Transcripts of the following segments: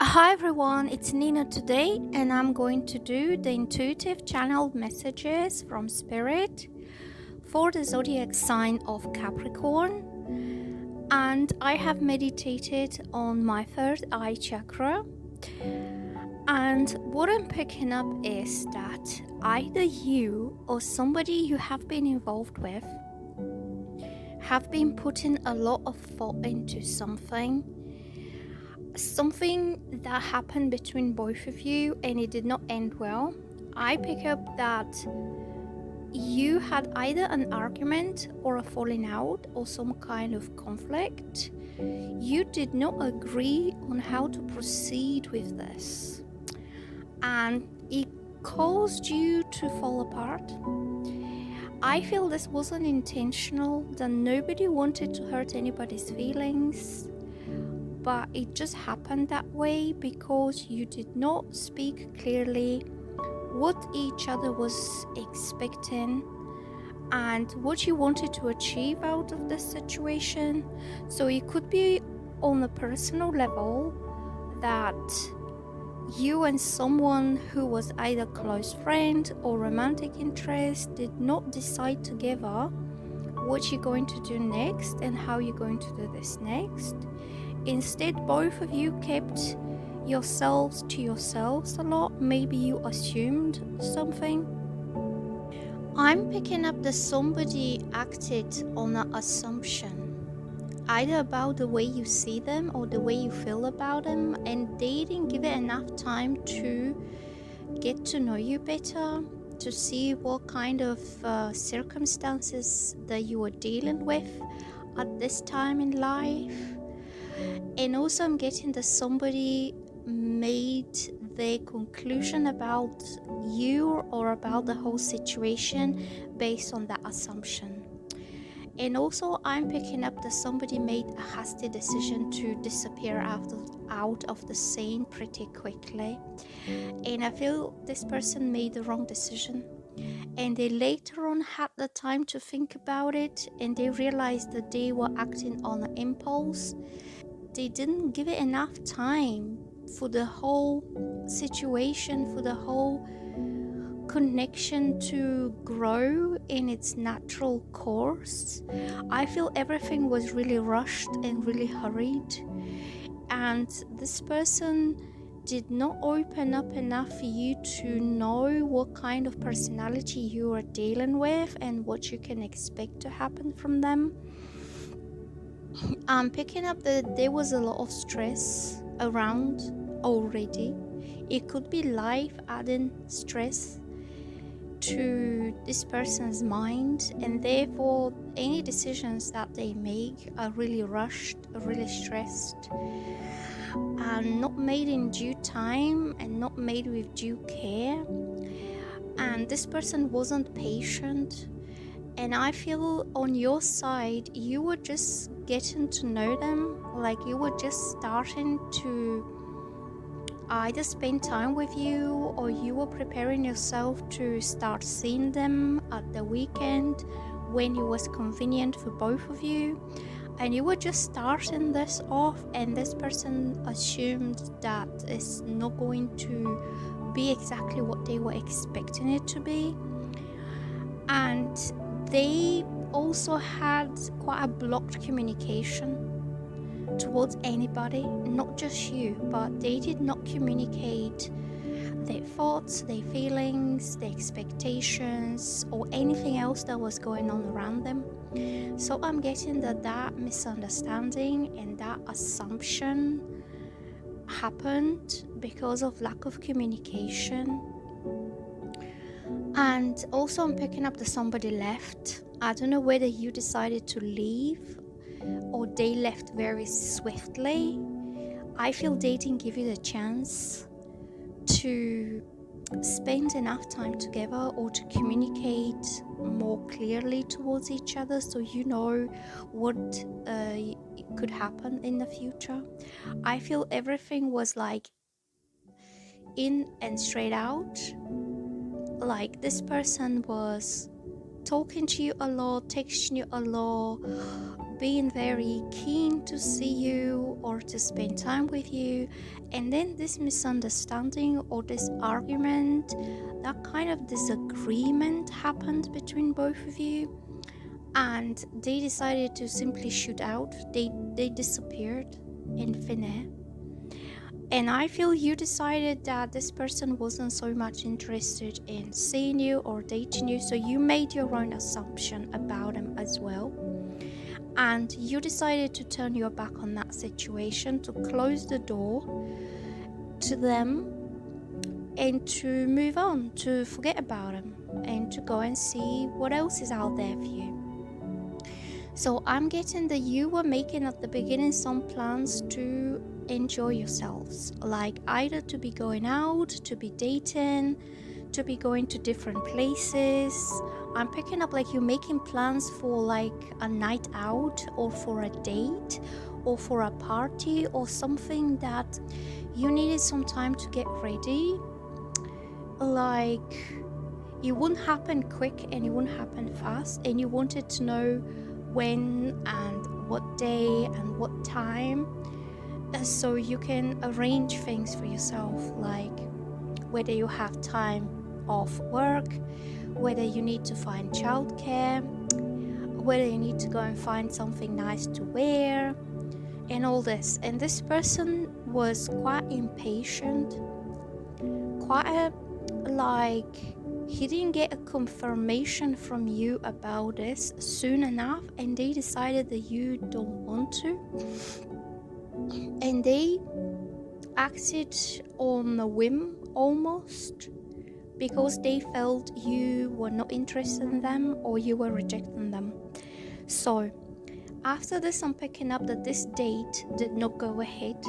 Hi everyone, it's Nina today, and I'm going to do the intuitive channeled messages from Spirit for the zodiac sign of Capricorn. And I have meditated on my third eye chakra, and what I'm picking up is that either you or somebody you have been involved with have been putting a lot of thought into something that happened between both of you and it did not end well. I pick up that you had either an argument or a falling out or some kind of conflict. You did not agree on how to proceed with this, and it caused you to fall apart. I feel this wasn't intentional, that nobody wanted to hurt anybody's feelings, but it just happened that way because you did not speak clearly what each other was expecting and what you wanted to achieve out of this situation. So it could be on a personal level that you and someone who was either close friend or romantic interest did not decide together what you're going to do next and how you're going to do this next. Instead, both of you kept yourselves to yourselves a lot. Maybe you assumed something. I'm picking up that somebody acted on an assumption, either about the way you see them or the way you feel about them, and they didn't give it enough time to get to know you better, to see what kind of circumstances that you were dealing with at this time in life. And also I'm getting that somebody made their conclusion about you or about the whole situation based on that assumption. And also I'm picking up that somebody made a hasty decision to disappear out of the scene pretty quickly. And I feel this person made the wrong decision. And they later on had the time to think about it, and they realized that they were acting on an impulse. They didn't give it enough time for the whole situation, for the whole connection to grow in its natural course. I feel everything was really rushed and really hurried, and this person did not open up enough for you to know what kind of personality you are dealing with and what you can expect to happen from them. I'm picking up that there was a lot of stress around already. It could be life adding stress to this person's mind, and therefore any decisions that they make are really rushed, really stressed, and not made in due time and not made with due care. And this person wasn't patient. And I feel on your side, you were just getting to know them, like you were just starting to either spend time with you, or you were preparing yourself to start seeing them at the weekend when it was convenient for both of you. And you were just starting this off, and this person assumed that it's not going to be exactly what they were expecting it to be. And they also had quite a blocked communication towards anybody, not just you, but they did not communicate their thoughts, their feelings, their expectations, or anything else that was going on around them. So I'm getting that misunderstanding and that assumption happened because of lack of communication. And also I'm picking up that somebody left. I don't know whether you decided to leave or they left very swiftly. I feel they didn't give you the chance to spend enough time together or to communicate more clearly towards each other, so you know what could happen in the future. I feel everything was like in and straight out. Like this person was talking to you a lot, texting you a lot, being very keen to see you or to spend time with you, and then this misunderstanding or this argument, that kind of disagreement happened between both of you, and they decided to simply shoot out. They disappeared in thin air. And I feel you decided that this person wasn't so much interested in seeing you or dating you, so you made your own assumption about them as well. And you decided to turn your back on that situation, to close the door to them, and to move on, to forget about them, and to go and see what else is out there for you. So I'm getting that you were making at the beginning some plans to enjoy yourselves, like either to be going out, to be dating, to be going to different places. I'm picking up like you're making plans for like a night out or for a date or for a party or something that you needed some time to get ready. Like it wouldn't happen quick and it wouldn't happen fast, and you wanted to know when and what day and what time, so you can arrange things for yourself, like whether you have time off work, whether you need to find childcare, whether you need to go and find something nice to wear, and all this. And this person was quite impatient, he didn't get a confirmation from you about this soon enough, and they decided that you don't want to, and they acted on a whim almost, because they felt you were not interested in them or you were rejecting them. So after this, I'm picking up that this date did not go ahead,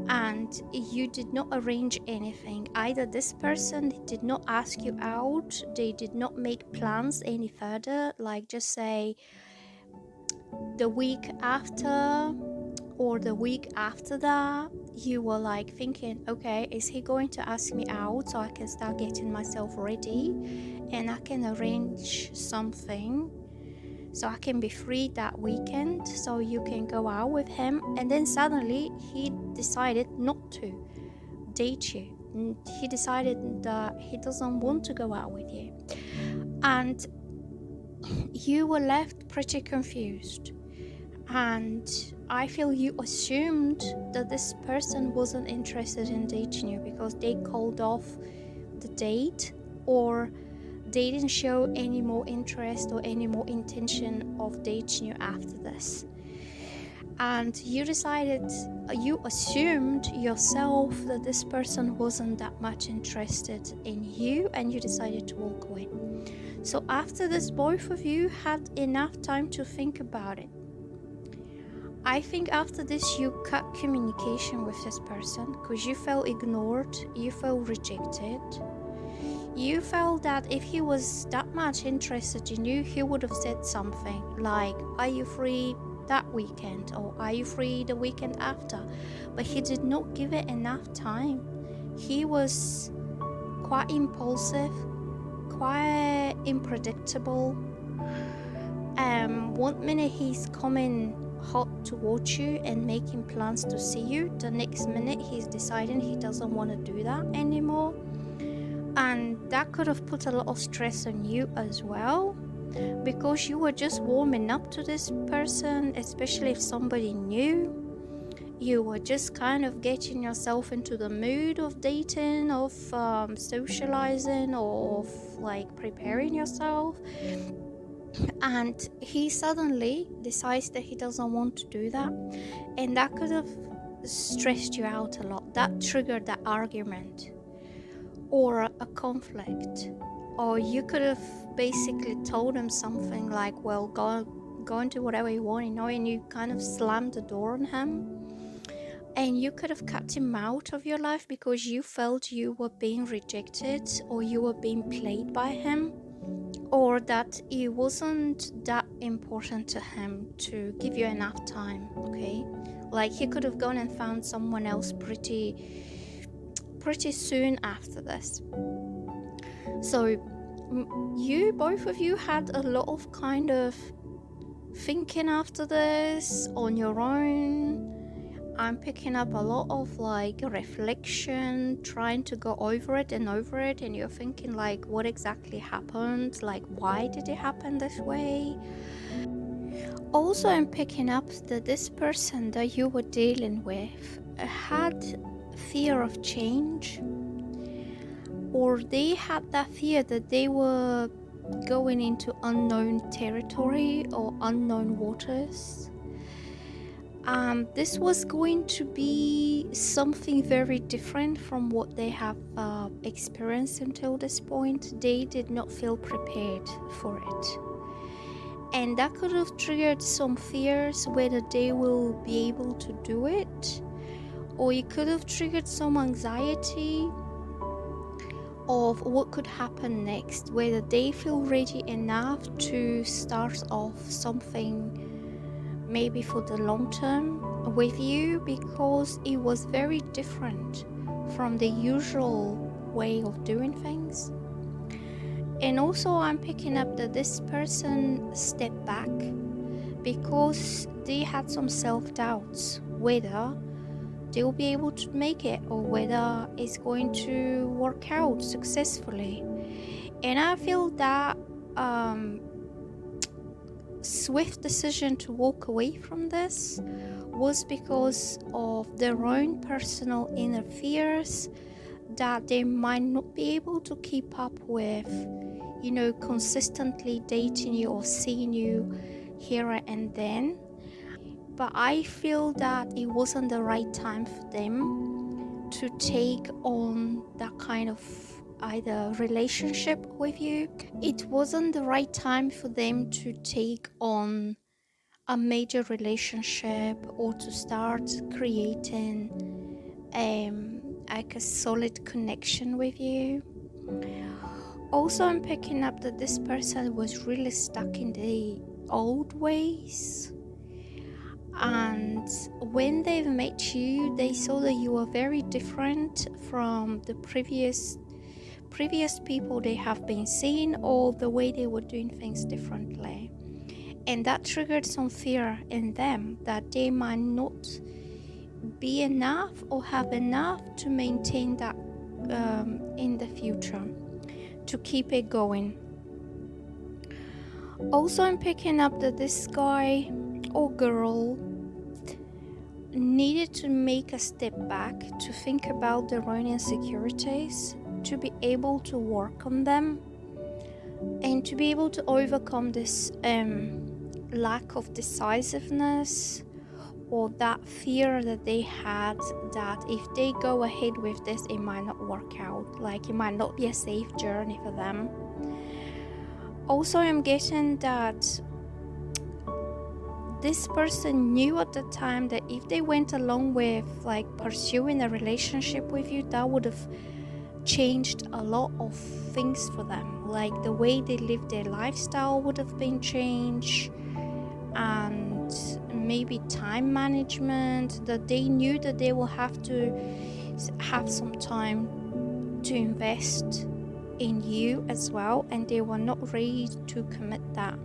and you did not arrange anything. Either this person did not ask you out, they did not make plans any further, like just say the week after or the week after that. You were like thinking, okay, is he going to ask me out so I can start getting myself ready and I can arrange something so I can be free that weekend so you can go out with him. And then suddenly he decided not to date you. He decided that he doesn't want to go out with you, and you were left pretty confused. And I feel you assumed that this person wasn't interested in dating you because they called off the date, or they didn't show any more interest or any more intention of dating you after this. And you assumed yourself that this person wasn't that much interested in you, and you decided to walk away. So after this, both of you had enough time to think about it. I think after this you cut communication with this person because you felt ignored, you felt rejected. You felt that if he was that much interested in you, he would have said something like, are you free that weekend, or are you free the weekend after? But he did not give it enough time. He was quite impulsive, quite unpredictable. 1 minute he's coming hot towards you and making plans to see you, the next minute he's deciding he doesn't want to do that anymore. And that could have put a lot of stress on you as well, because you were just warming up to this person, especially if somebody new. You were just kind of getting yourself into the mood of dating, of socializing, or of like preparing yourself. And he suddenly decides that he doesn't want to do that, and that could have stressed you out a lot. That triggered that argument or a conflict, or you could have basically told him something like, well, go and do whatever you want, and you kind of slammed the door on him, and you could have cut him out of your life because you felt you were being rejected or you were being played by him, or that it wasn't that important to him to give you enough time. Okay, like he could have gone and found someone else pretty soon after this. So both of you had a lot of kind of thinking after this on your own. I'm picking up a lot of like reflection, trying to go over it, and you're thinking like, what exactly happened? Like, why did it happen this way? Also, I'm picking up that this person that you were dealing with had fear of change, or they had that fear that they were going into unknown territory or unknown waters. This was going to be something very different from what they have experienced until this point. They did not feel prepared for it. And that could have triggered some fears whether they will be able to do it, or it could have triggered some anxiety of what could happen next, whether they feel ready enough to start off something maybe for the long term with you, because it was very different from the usual way of doing things. And also I'm picking up that this person stepped back because they had some self-doubts whether they will be able to make it or whether it's going to work out successfully. And I feel that swift decision to walk away from this was because of their own personal inner fears that they might not be able to keep up with, consistently dating you or seeing you here and then. But I feel that it wasn't the right time for them to take on that kind of either relationship with you. It wasn't the right time for them to take on a major relationship or to start creating like a solid connection with you. Also, I'm picking up that this person was really stuck in the old ways, and when they've met you, they saw that you are very different from the previous people they have been seeing, or the way they were doing things differently. And that triggered some fear in them that they might not be enough or have enough to maintain that in the future, to keep it going. Also, I'm picking up that this guy or girl needed to make a step back to think about their own insecurities, to be able to work on them, and to be able to overcome this lack of decisiveness, or that fear that they had that if they go ahead with this, it might not work out, like it might not be a safe journey for them. Also, I'm getting that this person knew at the time that if they went along with like pursuing a relationship with you, that would have changed a lot of things for them, like the way they lived their lifestyle would have been changed, and maybe time management, that they knew that they will have to have some time to invest in you as well, and they were not ready to commit that.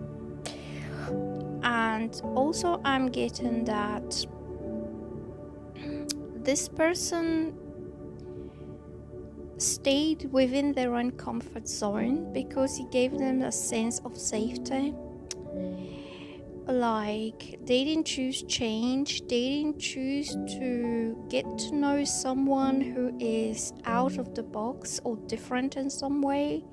And also I'm getting that this person stayed within their own comfort zone because it gave them a sense of safety. Like they didn't choose change, they didn't choose to get to know someone who is out of the box or different in some way,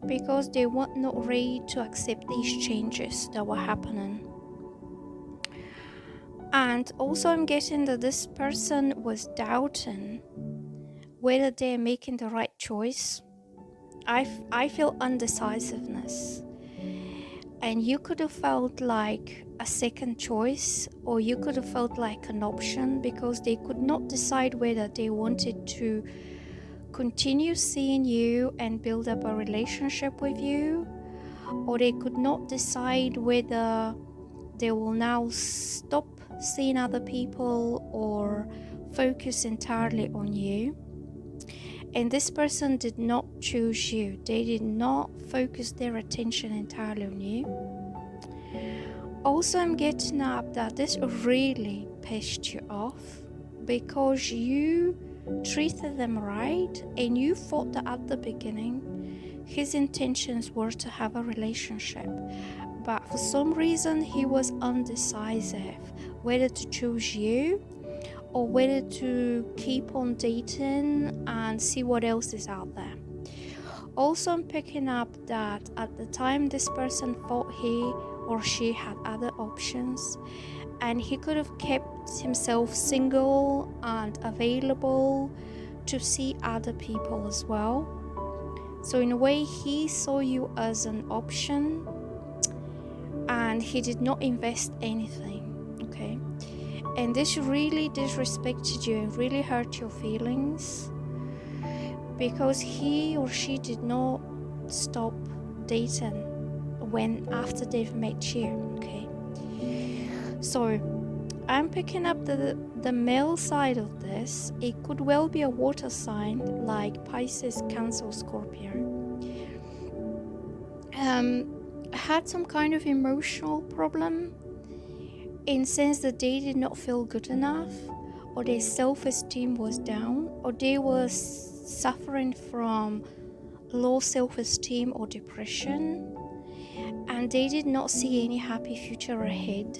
because they were not ready to accept these changes that were happening. And also I'm getting that this person was doubting whether they're making the right choice. I feel undecisiveness. And you could have felt like a second choice, or you could have felt like an option, because they could not decide whether they wanted to continue seeing you and build up a relationship with you, or they could not decide whether they will now stop seeing other people or focus entirely on you. And this person did not choose you. They did not focus their attention entirely on you. Also, I'm getting up that this really pissed you off because you treated them right and you thought that at the beginning his intentions were to have a relationship, but for some reason he was undecisive whether to choose you or whether to keep on dating and see what else is out there. Also, I'm picking up that at the time this person thought he or she had other options and he could have kept himself single and available to see other people as well. So in a way, he saw you as an option and he did not invest anything, okay? And this really disrespected you and really hurt your feelings because he or she did not stop dating after they've met you, okay? So I'm picking up the male side of this. It could well be a water sign like Pisces, Cancer, Scorpio. Had some kind of emotional problem in sense that they did not feel good enough, or their self-esteem was down, or they were suffering from low self-esteem or depression, and they did not see any happy future ahead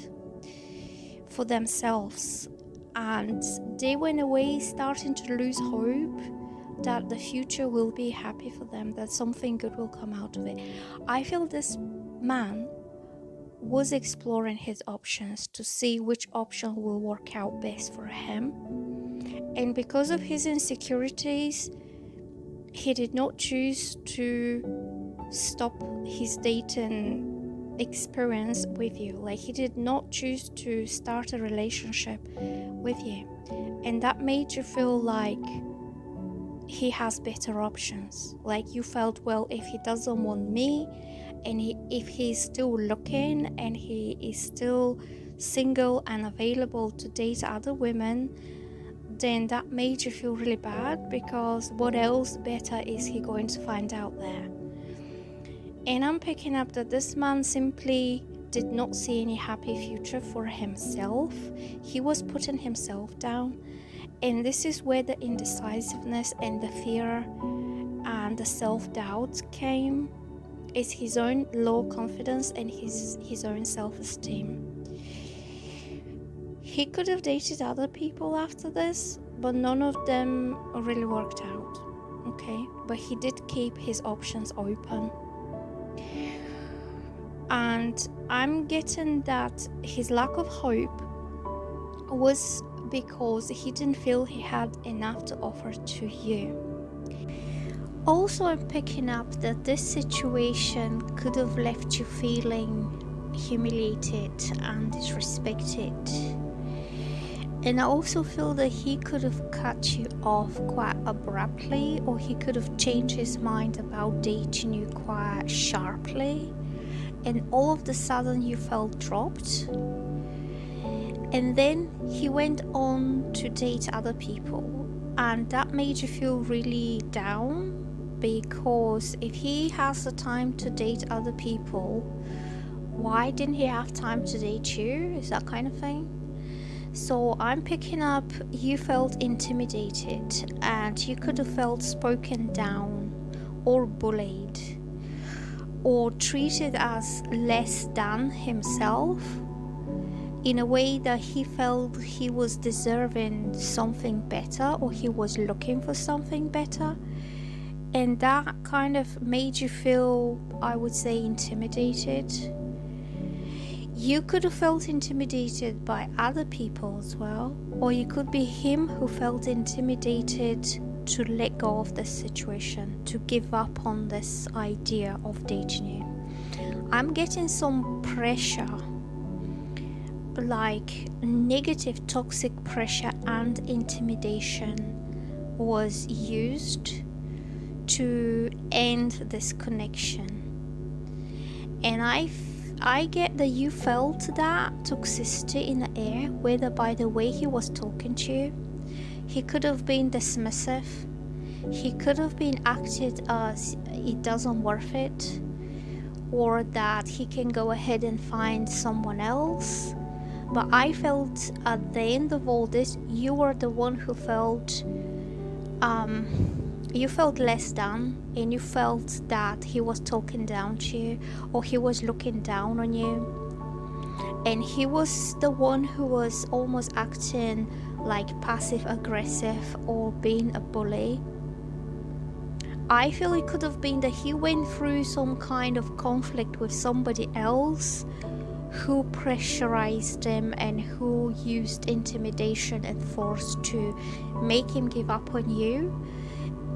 for themselves, and they went away starting to lose hope that the future will be happy for them, that something good will come out of it. I feel this man was exploring his options to see which option will work out best for him, and because of his insecurities he did not choose to stop his dating experience with you. Like, he did not choose to start a relationship with you, and that made you feel like he has better options. Like, you felt, well, if he doesn't want me and if he's still looking and he is still single and available to date other women, then that made you feel really bad because what else better is he going to find out there? And I'm picking up that this man simply did not see any happy future for himself. He was putting himself down, and this is where the indecisiveness and the fear and the self-doubt came. Is his own low confidence and his own self-esteem. He could have dated other people after this, but none of them really worked out, okay? But he did keep his options open. And I'm getting that his lack of hope was because he didn't feel he had enough to offer to you. Also, I'm picking up that this situation could have left you feeling humiliated and disrespected. And I also feel that he could have cut you off quite abruptly, or he could have changed his mind about dating you quite sharply, and all of a sudden you felt dropped. And then he went on to date other people, and that made you feel really down, because if he has the time to date other people, why didn't he have time to date you? Is that kind of thing? So I'm picking up you felt intimidated, and you could have felt spoken down or bullied or treated as less than himself, in a way that he felt he was deserving something better, or he was looking for something better. And that kind of made you feel, I would say, intimidated. You could have felt intimidated by other people as well, or you could be him who felt intimidated to let go of this situation, to give up on this idea of dating you. I'm getting some pressure, like negative toxic pressure and intimidation was used to end this connection. And I get that you felt that toxicity in the air, whether by the way he was talking to you. He could have been dismissive. He could have been acted as it doesn't worth it. or that he can go ahead and find someone else. But I felt at the end of all this, you were the one who felt you felt less than, and you felt that he was talking down to you, or he was looking down on you, and he was the one who was almost acting like passive aggressive or being a bully. I feel it could have been that he went through some kind of conflict with somebody else who pressurized him and who used intimidation and force to make him give up on you.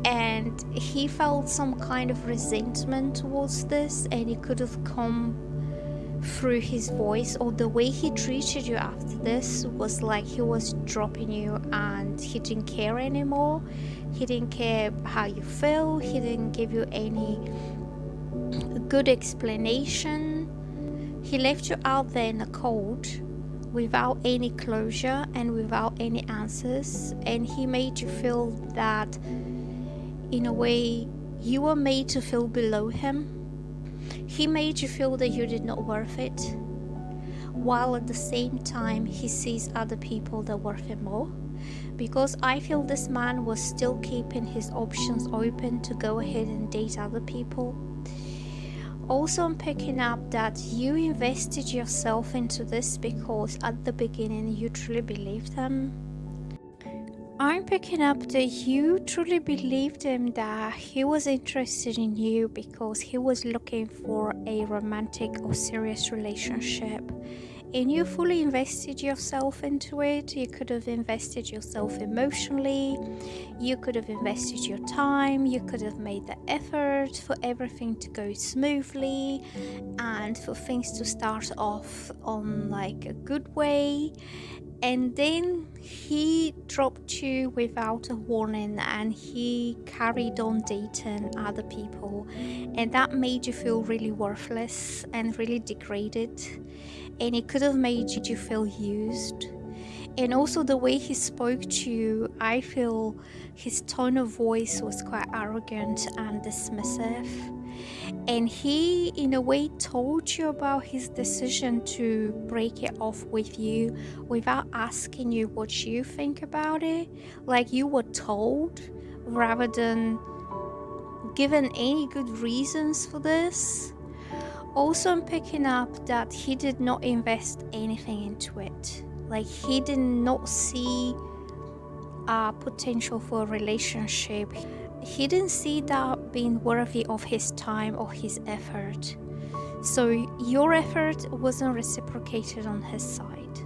And he felt some kind of resentment towards this, and it could have come through his voice, or the way he treated you after this was like he was dropping you and he didn't care anymore. He didn't care how you feel. He didn't give you any good explanation. He left you out there in the cold without any closure and without any answers, and he made you feel that in a way you were made to feel below him. He made you feel that you did not worth it, while at the same time he sees other people that worth it more. Because I feel this man was still keeping his options open to go ahead and date other people. Also, I'm picking up that you invested yourself into this because at the beginning you truly believed him. I'm picking up that you truly believed him, that he was interested in you because he was looking for a romantic or serious relationship, and you fully invested yourself into it. You could have invested yourself emotionally, you could have invested your time, you could have made the effort for everything to go smoothly and for things to start off on like a good way. And then he dropped you without a warning, and he carried on dating other people, and that made you feel really worthless and really degraded, and it could have made you feel used. And also the way he spoke to you, I feel his tone of voice was quite arrogant and dismissive. And he, in a way, told you about his decision to break it off with you without asking you what you think about it. Like you were told, rather than given any good reasons for this. Also, I'm picking up that he did not invest anything into it. Like he did not see potential for a relationship. He didn't see that being worthy of his time or his effort. So your effort wasn't reciprocated on his side.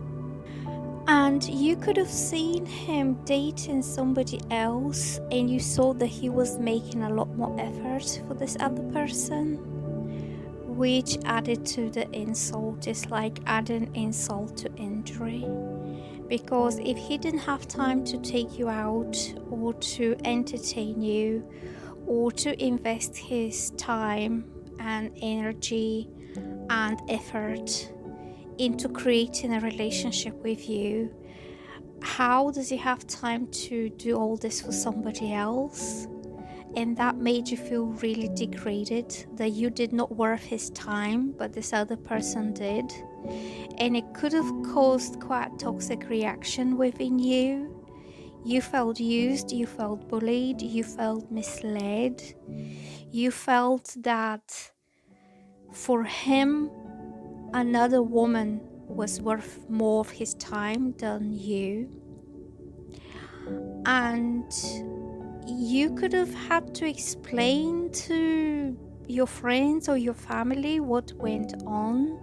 And you could have seen him dating somebody else, and you saw that he was making a lot more effort for this other person, which added to the insult. It's like adding insult to injury. Because if he didn't have time to take you out or to entertain you or to invest his time and energy and effort into creating a relationship with you, how does he have time to do all this for somebody else? And that made you feel really degraded, that you did not worth his time, but this other person did. And it could have caused quite a toxic reaction within you. You felt used, you felt bullied, you felt misled. You felt that for him, another woman was worth more of his time than you. And you could have had to explain to your friends or your family what went on,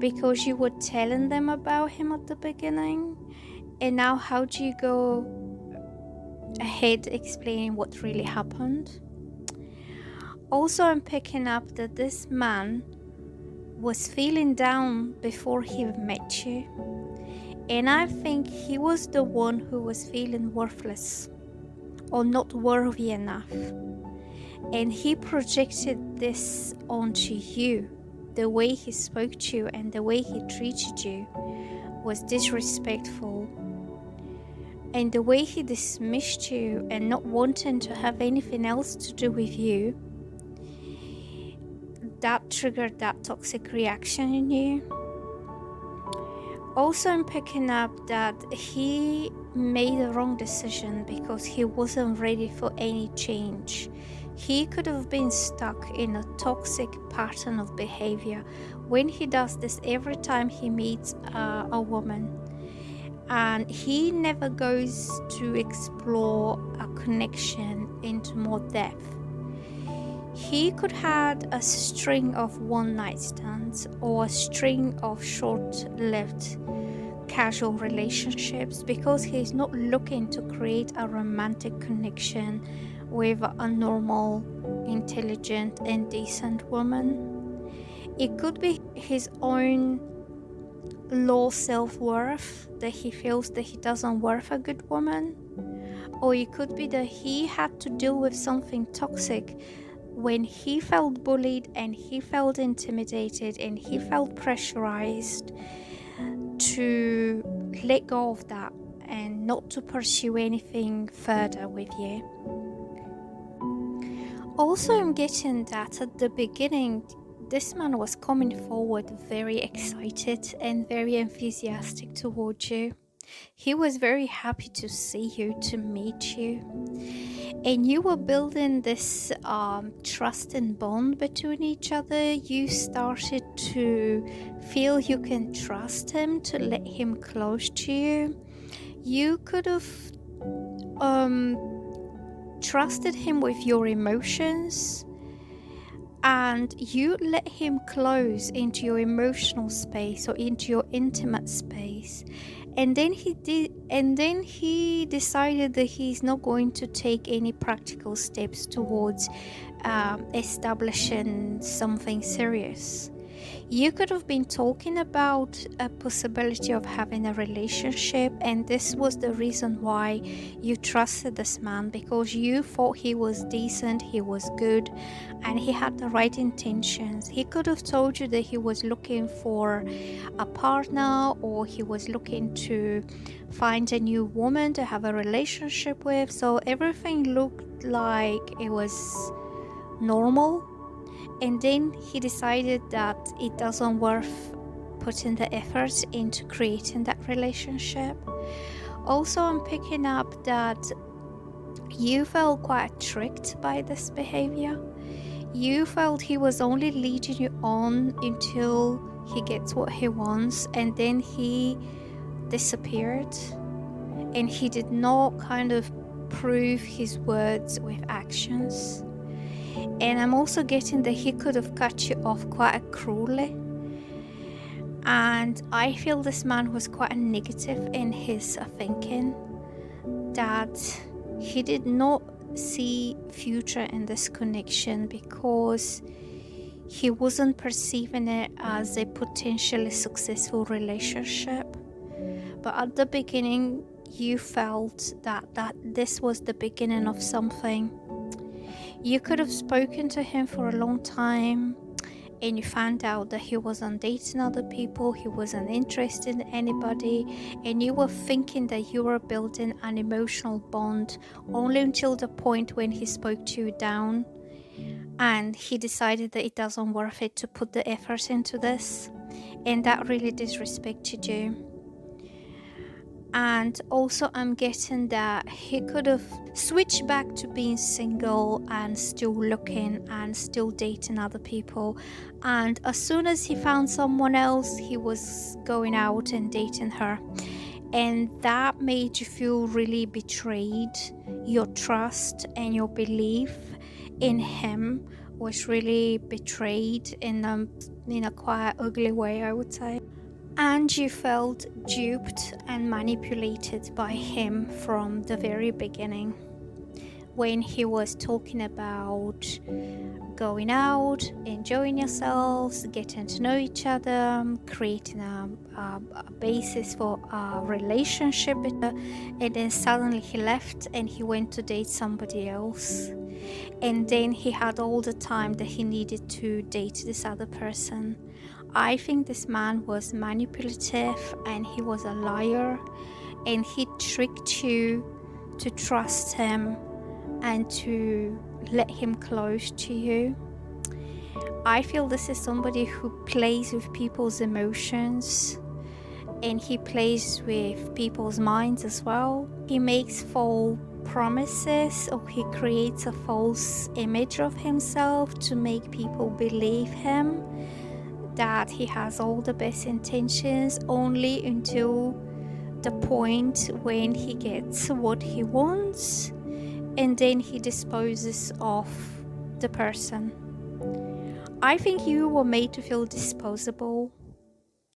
because you were telling them about him at the beginning. And now how do you go ahead explaining what really happened? Also, I'm picking up that this man was feeling down before he met you, and I think he was the one who was feeling worthless or not worthy enough, and he projected this onto you. The way he spoke to you and the way he treated you was disrespectful, and the way he dismissed you and not wanting to have anything else to do with you that triggered that toxic reaction in you. Also, I'm picking up that he made a wrong decision because he wasn't ready for any change. He could have been stuck in a toxic pattern of behavior when he does this every time he meets a woman. And he never goes to explore a connection into more depth. He could have a string of one-night stands or a string of short-lived casual relationships because he's not looking to create a romantic connection with a normal, intelligent, and decent woman. It could be his own low self-worth, that he feels that he doesn't worth a good woman, or it could be that he had to deal with something toxic when he felt bullied and he felt intimidated and he felt pressurized to let go of that and not to pursue anything further with you. Also, I'm getting that at the beginning, this man was coming forward very excited and very enthusiastic towards you. He was very happy to see you, to meet you. And you were building this trust and bond between each other. You started to feel you can trust him, to let him close to you. You could have trusted him with your emotions, and you let him close into your emotional space or into your intimate space. And then he decided that he's not going to take any practical steps towards establishing something serious. You could have been talking about a possibility of having a relationship, and this was the reason why you trusted this man, because you thought he was decent, he was good, and he had the right intentions. He could have told you that he was looking for a partner, or he was looking to find a new woman to have a relationship with, so everything looked like it was normal. And then he decided that it doesn't worth putting the effort into creating that relationship. Also, I'm picking up that you felt quite tricked by this behavior. You felt he was only leading you on until he gets what he wants, and then he disappeared, and he did not kind of prove his words with actions. And I'm also getting that he could have cut you off quite cruelly. And I feel this man was quite negative in his thinking, that he did not see future in this connection because he wasn't perceiving it as a potentially successful relationship. But at the beginning, you felt that this was the beginning of something. You could have spoken to him for a long time, and you found out that he wasn't dating other people, he wasn't interested in anybody, and you were thinking that you were building an emotional bond only until the point when he spoke to you down and he decided that it doesn't worth it to put the effort into this, and that really disrespected you. And also, I'm getting that he could have switched back to being single and still looking and still dating other people, and as soon as he found someone else, he was going out and dating her, and that made you feel really betrayed. Your trust and your belief in him was really betrayed in a quite ugly way, I would say. And you felt duped and manipulated by him from the very beginning, when he was talking about going out, enjoying yourselves, getting to know each other, creating a basis for a relationship, and then suddenly he left and he went to date somebody else, and then he had all the time that he needed to date this other person. I think this man was manipulative and he was a liar, and he tricked you to trust him and to let him close to you. I feel this is somebody who plays with people's emotions, and he plays with people's minds as well. He makes false promises, or he creates a false image of himself to make people believe him that he has all the best intentions, only until the point when he gets what he wants, and then he disposes of the person. I think you were made to feel disposable.